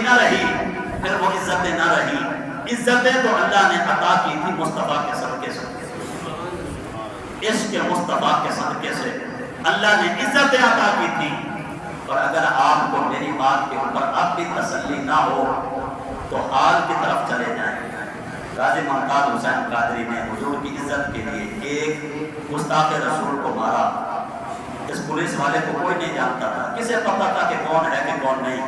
نہ رہی پھر وہ عزتیں نہ رہی. عزتیں تو اللہ نے عطا کی تھی مصطفیٰ کے صدقے سے. عشق مصطفیٰ کے صدقے سے اللہ نے عزتیں عطا کی تھی. اور اگر آپ کو میری بات کے اوپر اب بھی تسلی نہ ہو تو حال کی طرف چلے جائیں. غازی ممتاز حسین قادری نے حضور کی عزت کے لیے ایک گستاخ رسول کو مارا. اس پولیس والے کو کوئی نہیں جانتا تھا, کسے پتا تھا کہ کون ہے کہ کون نہیں.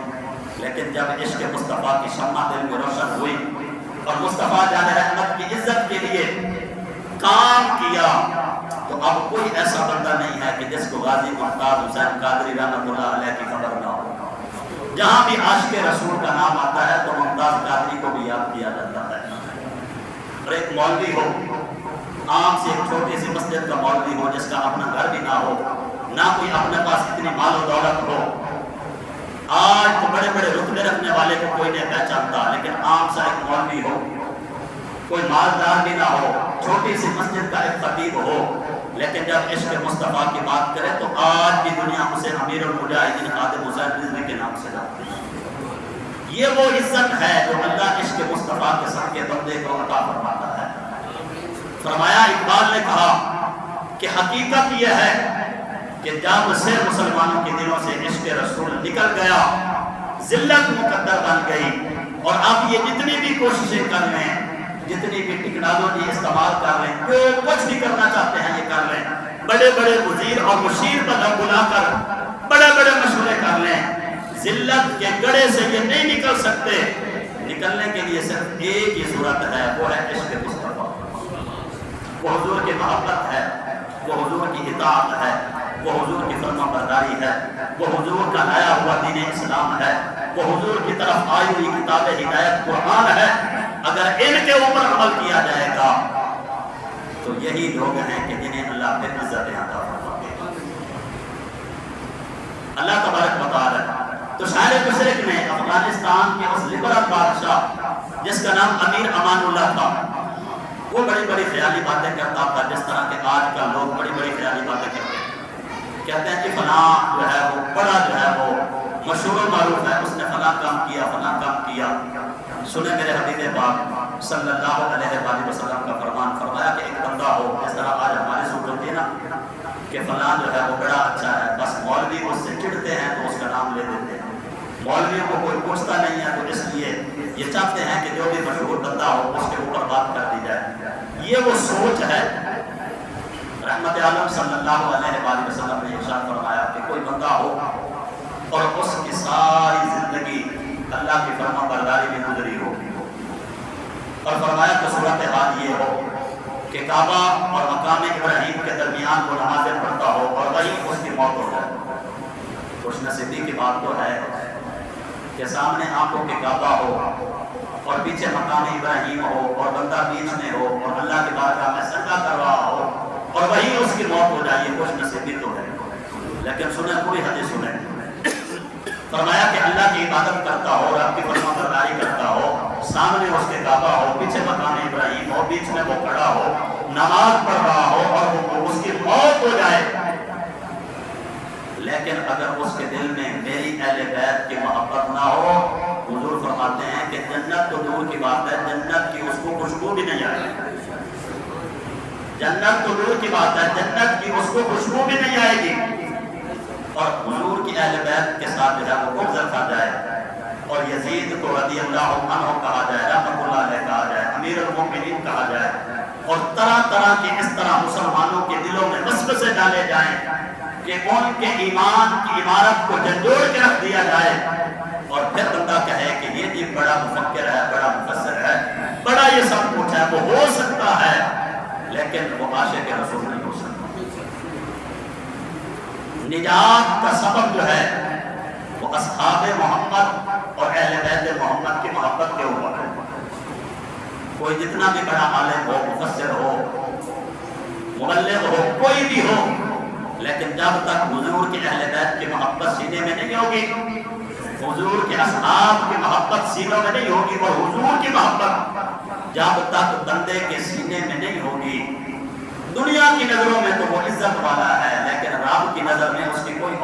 لیکن جب عشق مصطفیٰ کی شمع دل میں روشن ہوئی اور مصطفیٰ جان رحمت کی عزت کے لیے کام کیا تو اب کوئی ایسا بندہ نہیں ہے کہ جس کو غازی ممتاز حسین قادری رحمۃ اللہ علیہ کی خبر نہ ہو. جہاں بھی عاشق رسول کا نام آتا ہے تو ممتاز قادری کو بھی یاد کیا جاتا ہے. اور ایک مولوی ہو, عام سے ایک چھوٹی سی مسجد کا مولوی ہو جس کا اپنا گھر بھی نہ ہو, نہ کوئی اپنے پاس اتنی مال و دولت ہو. آج تو بڑے بڑے رتبے رکھنے والے کو کوئی نہیں پہچانتا, لیکن عام سا ایک مولوی ہو, کوئی مالدار بھی نہ ہو, چھوٹی سی مسجد کا ایک خطیب ہو, لیکن جب عشق مصطفیٰ کی بات کرے تو آج بھی دنیا اسے امیر المجاہدین خادم حسین رضوی کے نام سے جانتی ہے. یہ وہ عزت ہے جو اللہ عشق مصطفیٰ کے صدقے بندے کو عطا فرماتا ہے. فرمایا, اقبال نے کہا کہ حقیقت یہ ہے کہ جب سے مسلمانوں کے دلوں سے عشق رسول نکل گیا ذلت مقدر بن گئی. اور اب یہ جتنی بھی کوششیں کر رہے ہیں, جتنی بھی ٹیکنالوجی استعمال کر رہے ہیں, جو کچھ بھی کرنا چاہتے ہیں یہ کر رہے ہیں. بڑے بڑے وزیر اور مشیر پر بلا کر بڑے بڑے مشورے کر رہے ہیں. ذلت کے گڑھے سے یہ نہیں نکل سکتے. نکلنے کے لیے صرف ایک ہی صورت ہے, وہ ہے عشق مصطفیٰ. وہ حضور کی محبت ہے, وہ حضور کی اطاعت ہے, وہ حضور کی فرما برداری ہے, وہ حضور کا لایا ہوا دین اسلام ہے, وہ حضور کی طرف آئی ہوئی کتاب ہدایت قرآن ہے. اگر ان کے اوپر عمل کیا جائے گا تو یہی لوگ ہیں کہ جنہیں اللہ پھر عزت عطا فرماتے ہیں. اللہ تبارک و تعالی تو شاعر مشرق نے افغانستان کے اس لبرل بادشاہ جس کا نام امیر امان اللہ تھا, وہ بڑی بڑی خیالی باتیں کرتا تھا, جس طرح کہ آج کل لوگ بڑی بڑی خیالی باتیں کرتے ہیں. کہتے ہیں کہ فلاں جو ہے وہ بڑا جو ہے وہ مشہور و معروف ہے, اس نے فلاں کام کیا فلاں کام کیا. سنے میرے حبیب پاک صلی اللہ علیہ وآلہ وسلم کا فرمان, فرمایا کہ ایک بندہ ہو, جس طرح آج ہماری صورت ہے نا کہ فلاں جو ہے وہ بڑا اچھا ہے, بس مولوی اس سے چڑھتے ہیں تو اس کا نام لے دیتے ہیں. مولویوں کو کوئی پوچھتا نہیں ہے, تو اس لیے یہ چاہتے ہیں کہ جو بھی مشہور بندہ ہو اس کے اوپر بات کر دی جائے. یہ وہ سوچ ہے. رحمت عالم صلی اللہ علیہ وآلہ وسلم نے ارشاد فرمایا کہ کوئی بندہ ہو اور اس کی ساری زندگی اللہ کی فرما برداری میں گزری ہو, اور فرمایا کہ صورتحال یہ ہو کہ کعبہ اور مقام ابراہیم کے درمیان وہ نمازیں پڑھتا ہو اور وہیں اس کی موت ہو جائے. خوش نصیبی کی بات تو ہے کہ سامنے آنکھوں کے کعبہ ہو اور پیچھے مقام ابراہیم ہو اور بندہ بیچ میں ہو اور اللہ کی بارگاہ میں سجدہ کر رہا ہو اور وہیں اس کی موت ہو جائے. یہ خوش نصیبی تو ہے. لیکن سنیں, پوری حدیث سنیں. فرمایا کہ اللہ کی عبادت کرتا ہو, رب کی فرما برداری کرتا ہو, سامنے اس کے کعبہ ہو, پیچھے مقام ابراہیم ہو, بیچ میں وہ کھڑا ہو, نماز پڑھ رہا ہو اور اس کی موت ہو جائے, لیکن اگر اس کے دل میں میری اہل بیت کی محبت نہ ہو, حضور فرماتے ہیں کہ جنت تو دور کی بات ہے, جنت کی اس کو خوشبو بھی نہیں آئے گی. جنت تو دور کی بات ہے, جنت کی اس کو خوشبو بھی نہیں آئے گی. اور حضور کی اہل بیت کے ساتھ جو ہے وہ بغض رکھا جائے, اور یزید کو رضی اللہ عنہ کہا جائے, رحمۃ اللہ علیہ کہا جائے, امیر المومنین کہا جائے, اور طرح طرح کے اس طرح مسلمانوں کے دلوں میں وسوسے ڈالے جائیں کہ ان کے ایمان کی عمارت کو جھنجھوڑ کے رکھ دیا جائے, اور پھر بندہ کہے کہ یہ جی بڑا مفکر ہے, بڑا مفسر ہے, بڑا یہ سب کچھ ہے. وہ ہو سکتا ہے لیکن وہ عاشق رسول نہیں ہو سکتا. نجات کا سبب جو ہے وہ اصحاب محمد اور اہل بیت محمد کی محبت کے اوپر ہے. کوئی جتنا بھی بڑا عالم ہو, مفسر ہو, مبلغ ہو, کوئی بھی ہو, لیکن جب تک حضور کی اہل بیت کی محبت سینے میں نہیں ہوگی, حضور کے اصحاب کی محبت سینوں میں نہیں ہوگی, اور حضور کی محبت جب تک بندے کے سینے میں نہیں ہوگی, دنیا کی نظروں میں تو وہ عزت والا ہے, لیکن رب کی نظر میں اس کی کوئی